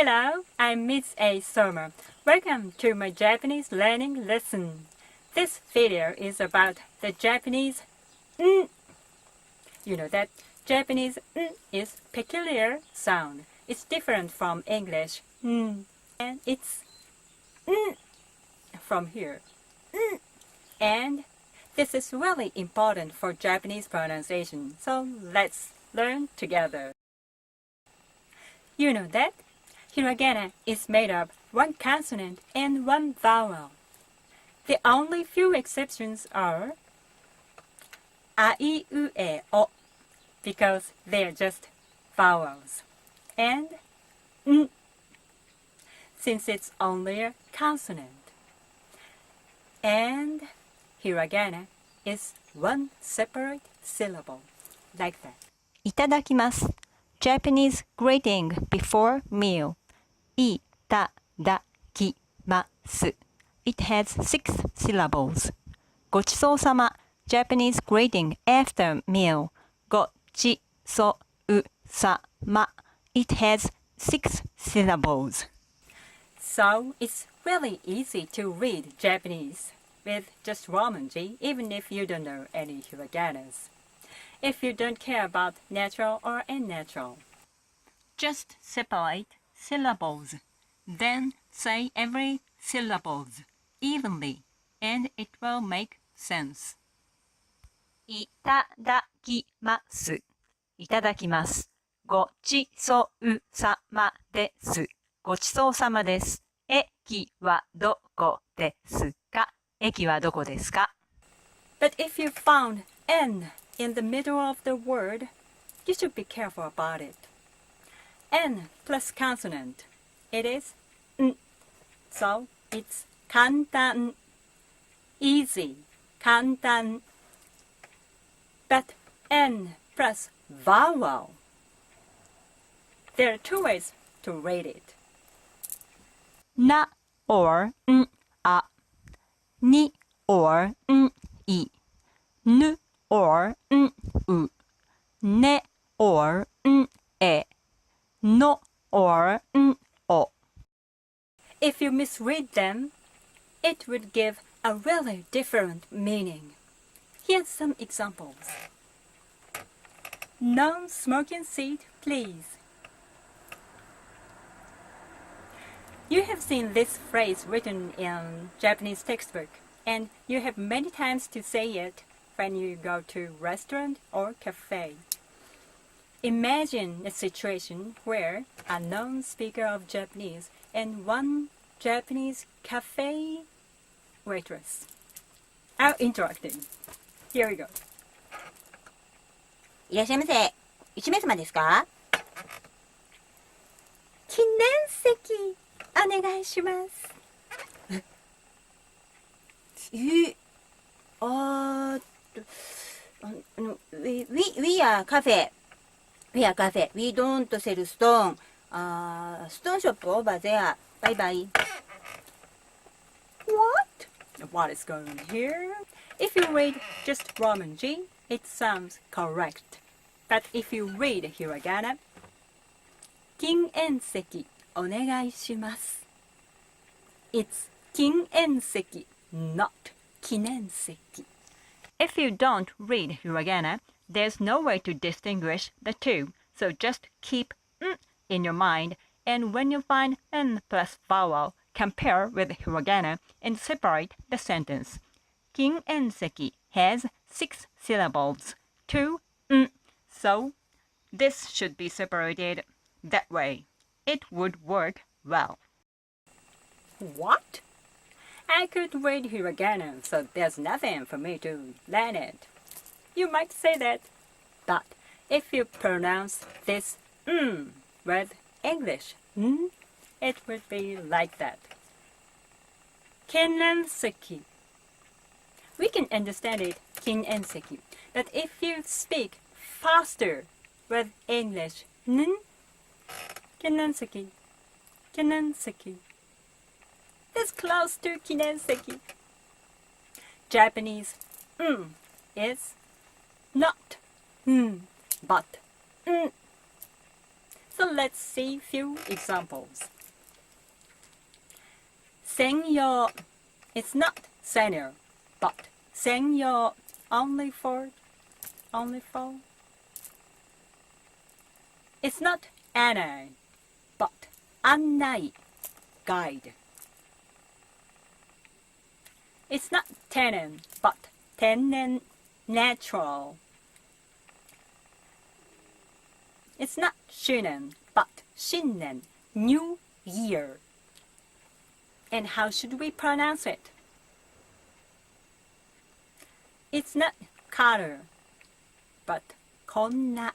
Hello, I'm Miss A. Summer. Welcome to my Japanese learning lesson. This video is about the Japanese n. You know that Japanese n is peculiar sound. It's different from English n, and it's n from here. N. And this is really important for Japanese pronunciation, so let's learn together. You know that hiragana is made of one consonant and one vowel. The only few exceptions are a, I, U, E, O, because they're just vowels, and n, since it's only a consonant. And hiragana is one separate syllable, like that. いただきます。Japanese greeting before meal. いただきます。It has 6 syllables. ごちそうさま. Japanese greeting after meal. ごちそうさま. It has 6 syllables. So it's really easy to read Japanese with just Romanji, even if you don't know any hiraganas. If you don't care about natural or unnatural, just separate syllables. Then say every syllables evenly, and it will make sense. いただきます。いただきます。ごちそうさまです。ごちそうさまです。駅はどこですか？駅はどこですか？ But if you found N in the middle of the word, you should be careful about it. N plus consonant, it is N. So it's 簡単, easy, 簡単. But N plus vowel, there are two ways to read it. な or んあ。に or んい。ぬ or んう。ね or んえ。の or んお。If you misread them, it would give a really different meaning. Here's some examples. Non-smoking seat, please. You have seen this phrase written in Japanese textbook, and you have many times to say it when you go to restaurant or cafe. Imagine a situation where a non-speaker of Japanese and one Japanese cafe waitress are interacting. Here we go. いらっしゃいませ。1名様ですか？記念席お願いします。We are cafe. We are cafe. We don't sell stone. Stone shop over there. Bye bye. What? What is going on here? If you read just Romanji, it sounds correct. But if you read hiragana, 禁煙席お願いします. It's 禁煙席, not 記念席. If you don't read hiragana, there's no way to distinguish the two, so just keep n in your mind, and when you find n plus vowel, compare with hiragana and separate the sentence. 禁煙席 has 6 syllables, 2 n, so this should be separated that way. It would work well. What? I could read hiragana, so there's nothing for me to learn it. You might say that, but if you pronounce this with English, it would be like that. 記念席. We can understand it, 記念席, but if you speak faster with English, 記念席, 記念席. That's close to 記念席. Japanese is not but So let's see few examples. Senior. It's not senior, but senior only for. It's not anai, but annai, guide. It's not tennen, but tennen, natural. It's not shunen, but shinnen, new year. And how should we pronounce it? It's not karu, but konna.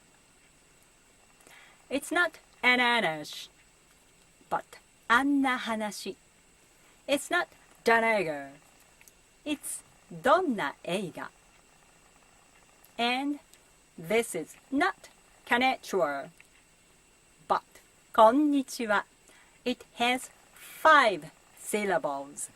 It's not ananash, but anna hanashi. It's not danega. It's donna eiga. And this is not konnichiwa, but konnichiwa. It has 5 syllables.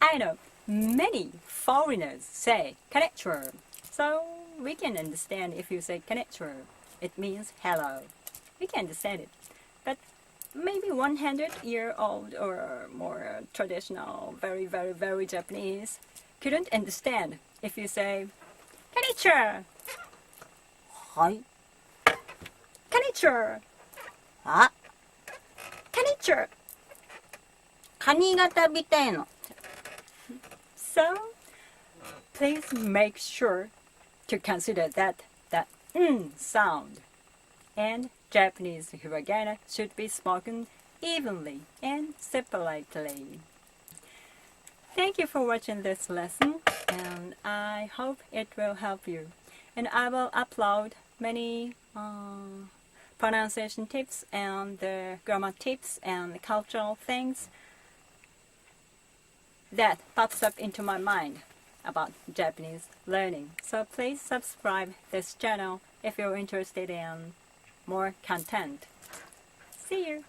I know many foreigners say konnichiwa, so we can understand if you say konnichiwa. It means hello. We can understand it. But maybe 100-year-old or more traditional, very, very, very Japanese couldn't understand if you say konnichiwa. はい。 konnichiwa. あ、 konnichiwa. カニが食べたいの。 So, please make sure to consider that the sound and Japanese hiragana should be spoken evenly and separately. Thank you for watching this lesson, and I hope it will help you. And I will upload many pronunciation tips and grammar tips and cultural things that pops up into my mind about Japanese learning. So please subscribe this channel if you're interested in more content. See you!